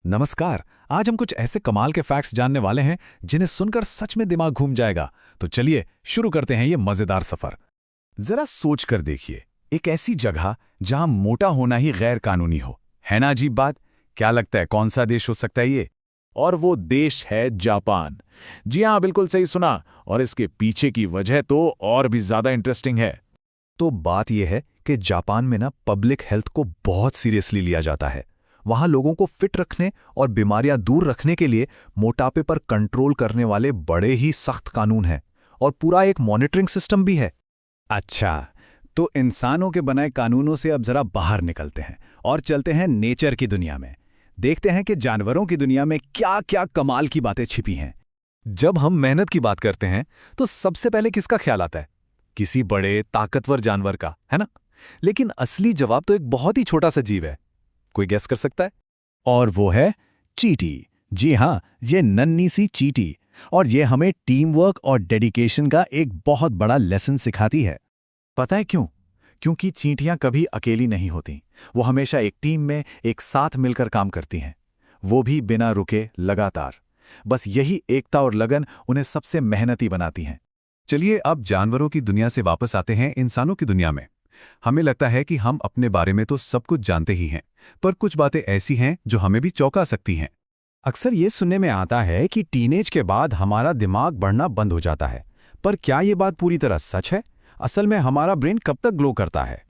नमस्कार। आज हम कुछ ऐसे कमाल के फैक्ट्स जानने वाले हैं जिन्हें सुनकर सच में दिमाग घूम जाएगा। तो चलिए शुरू करते हैं ये मजेदार सफर। जरा सोच कर देखिए, एक ऐसी जगह जहां मोटा होना ही गैर कानूनी हो, है ना अजीब बात? क्या लगता है कौन सा देश हो सकता है ये? और वो देश है जापान। जी हाँ, बिल्कुल सही सुना। और इसके पीछे की वजह तो और भी ज्यादा इंटरेस्टिंग है। तो बात यह है कि जापान में ना पब्लिक हेल्थ को बहुत सीरियसली लिया जाता है। वहाँ लोगों को फिट रखने और बीमारियां दूर रखने के लिए मोटापे पर कंट्रोल करने वाले बड़े ही सख्त कानून हैं और पूरा एक मॉनिटरिंग सिस्टम भी है। अच्छा, तो इंसानों के बनाए कानूनों से अब जरा बाहर निकलते हैं और चलते हैं नेचर की दुनिया में। देखते हैं कि जानवरों की दुनिया में क्या क्या कमाल की बातें छिपी हैं। जब हम मेहनत की बात करते हैं तो सबसे पहले किसका ख्याल आता है? किसी बड़े ताकतवर जानवर का, है ना? लेकिन असली जवाब तो एक बहुत ही छोटा सा जीव है। कोई गेस कर सकता है? और वो है चींटी। जी हाँ, ये नन्ही सी चींटी। और ये हमें टीम वर्क और डेडिकेशन का एक बहुत बड़ा लेसन सिखाती है। पता है क्यों? क्योंकि चींटियां कभी अकेली नहीं होती। वो हमेशा एक टीम में एक साथ मिलकर काम करती हैं, वो भी बिना रुके, लगातार। बस यही एकता और लगन उन्हें सबसे मेहनती बनाती हैं। चलिए अब जानवरों की दुनिया से वापस आते हैं इंसानों की दुनिया में। हमें लगता है कि हम अपने बारे में तो सब कुछ जानते ही हैं, पर कुछ बातें ऐसी हैं जो हमें भी चौंका सकती हैं। अक्सर ये सुनने में आता है कि टीनेज के बाद हमारा दिमाग बढ़ना बंद हो जाता है, पर क्या ये बात पूरी तरह सच है? असल में हमारा ब्रेन कब तक ग्लो करता है?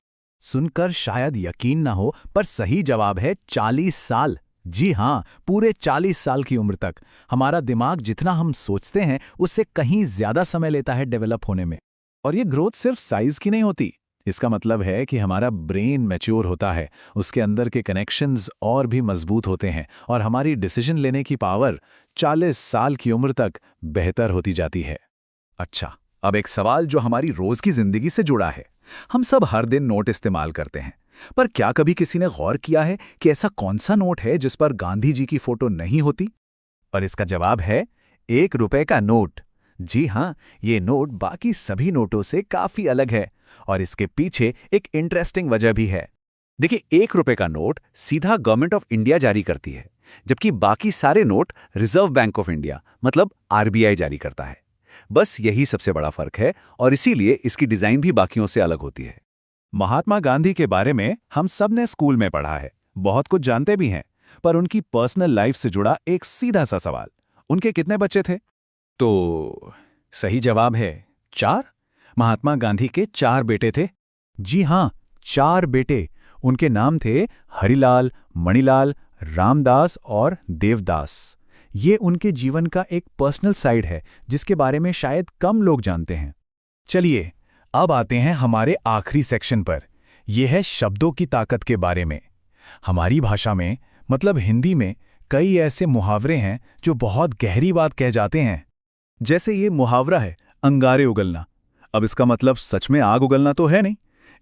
सुनकर शायद यकीन ना हो, पर सही जवाब है 40 साल। जी हाँ, पूरे 40 साल की उम्र तक। हमारा दिमाग जितना हम सोचते हैं उससे कहीं ज्यादा समय लेता है डेवलप होने में। और ये ग्रोथ सिर्फ साइज की नहीं होती। इसका मतलब है कि हमारा ब्रेन मैच्योर होता है, उसके अंदर के कनेक्शंस और भी मजबूत होते हैं और हमारी डिसीजन लेने की पावर 40 साल की उम्र तक बेहतर होती जाती है। अच्छा, अब एक सवाल जो हमारी रोज की जिंदगी से जुड़ा है। हम सब हर दिन नोट इस्तेमाल करते हैं, पर क्या कभी किसी ने गौर किया है कि ऐसा कौन सा नोट है जिस पर गांधी जी की फोटो नहीं होती? और इसका जवाब है 1 रुपए का नोट। जी हाँ, ये नोट बाकी सभी नोटों से काफी अलग है और इसके पीछे एक इंटरेस्टिंग वजह भी है। देखिए, 1 रुपए का नोट सीधा गवर्नमेंट ऑफ इंडिया जारी करती है, जबकि बाकी सारे note reserve bank of India मतलब आरबीआई जारी करता है। बस यही सबसे बड़ा फर्क है और इसीलिए इसकी डिजाइन भी बाकियों से अलग होती है। महात्मा गांधी के बारे में हम सब ने स्कूल में पढ़ा है, बहुत कुछ जानते भी हैं, पर उनकी पर्सनल लाइफ से जुड़ा एक सीधा सा सवाल, उनके कितने बच्चे थे? तो सही जवाब है 4। महात्मा गांधी के 4 बेटे थे। जी हाँ, 4 बेटे। उनके नाम थे हरिलाल, मणिलाल, रामदास और देवदास। ये उनके जीवन का एक पर्सनल साइड है जिसके बारे में शायद कम लोग जानते हैं। चलिए अब आते हैं हमारे आखिरी सेक्शन पर। यह है शब्दों की ताकत के बारे में। हमारी भाषा में, मतलब हिंदी में, कई ऐसे मुहावरे हैं जो बहुत गहरी बात कह जाते हैं। जैसे ये मुहावरा है, अंगारे उगलना। अब इसका मतलब सच में आग उगलना तो है नहीं।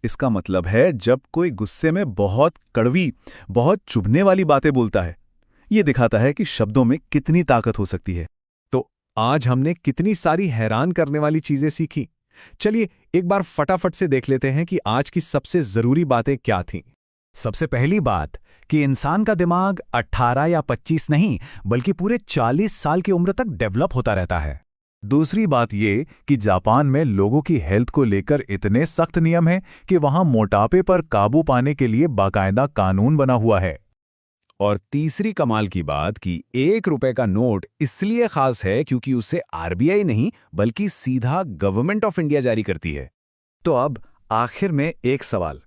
इसका मतलब है जब कोई गुस्से में बहुत कड़वी, बहुत चुभने वाली बातें बोलता है। ये दिखाता है कि शब्दों में कितनी ताकत हो सकती है। तो आज हमने कितनी सारी हैरान करने वाली चीजें सीखी। चलिए एक बार फटाफट से देख लेते हैं कि आज की सबसे जरूरी बातें क्या थीं। सबसे पहली बात कि इंसान का दिमाग 18 या 25 नहीं, बल्कि पूरे 40 साल की उम्र तक डेवलप होता रहता है। दूसरी बात ये कि जापान में लोगों की हेल्थ को लेकर इतने सख्त नियम हैं कि वहां मोटापे पर काबू पाने के लिए बाकायदा कानून बना हुआ है। और तीसरी कमाल की बात कि 1 रुपए का नोट इसलिए खास है क्योंकि उसे आरबीआई नहीं बल्कि सीधा गवर्नमेंट ऑफ इंडिया जारी करती है। तो अब आखिर में एक सवाल,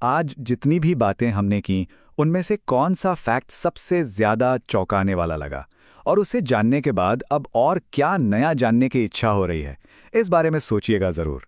आज जितनी भी बातें हमने की उनमें से कौन सा फैक्ट सबसे ज्यादा चौंकाने वाला लगा? और उसे जानने के बाद अब और क्या नया जानने की इच्छा हो रही है? इस बारे में सोचिएगा जरूर।